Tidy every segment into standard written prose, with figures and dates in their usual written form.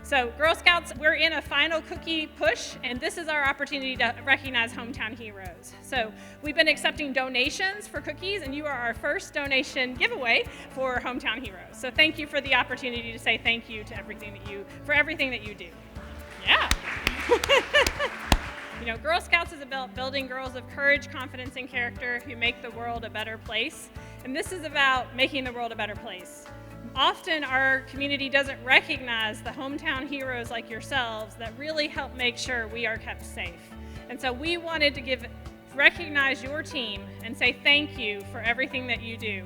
So Girl Scouts, we're in a final cookie push, and this is our opportunity to recognize hometown heroes. So we've been accepting donations for cookies, and you are our first donation giveaway for hometown heroes. So thank you for the opportunity to say thank you to everything that you do. Yeah. You know, Girl Scouts is about building girls of courage, confidence, and character who make the world a better place. And this is about making the world a better place. Often our community doesn't recognize the hometown heroes like yourselves that really help make sure we are kept safe. And so we wanted to recognize your team and say thank you for everything that you do.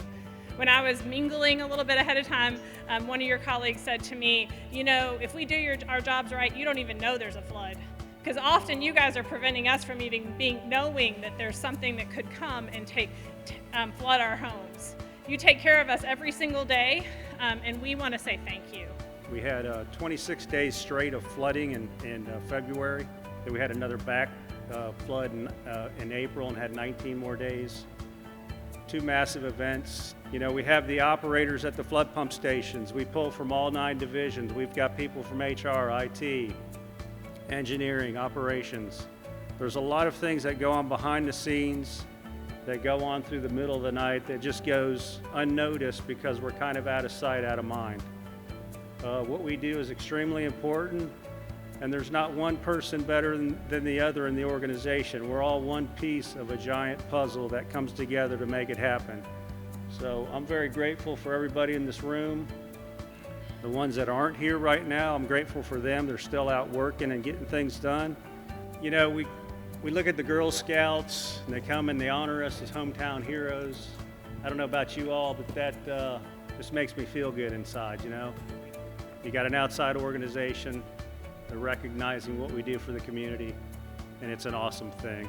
When I was mingling a little bit ahead of time, one of your colleagues said to me, you know, if we do our jobs right, you don't even know there's a flood. Because often you guys are preventing us from even knowing that there's something that could come and flood our homes. You take care of us every single day, and we want to say thank you. We had 26 days straight of flooding in February. Then we had another back flood in April and had 19 more days. 2 massive events. You know, we have the operators at the flood pump stations. We pull from all 9 divisions. We've got people from HR, IT, engineering, operations. There's a lot of things that go on behind the scenes that go on through the middle of the night that just goes unnoticed because we're kind of out of sight, out of mind. What we do is extremely important, and there's not one person better than the other in the organization. We're all one piece of a giant puzzle that comes together to make it happen. So I'm very grateful for everybody in this room. The ones that aren't here right now, I'm grateful for them. They're still out working and getting things done. You know, we look at the Girl Scouts, and they come and they honor us as hometown heroes. I don't know about you all, but that just makes me feel good inside, you know. You got an outside organization, they're recognizing what we do for the community, and it's an awesome thing.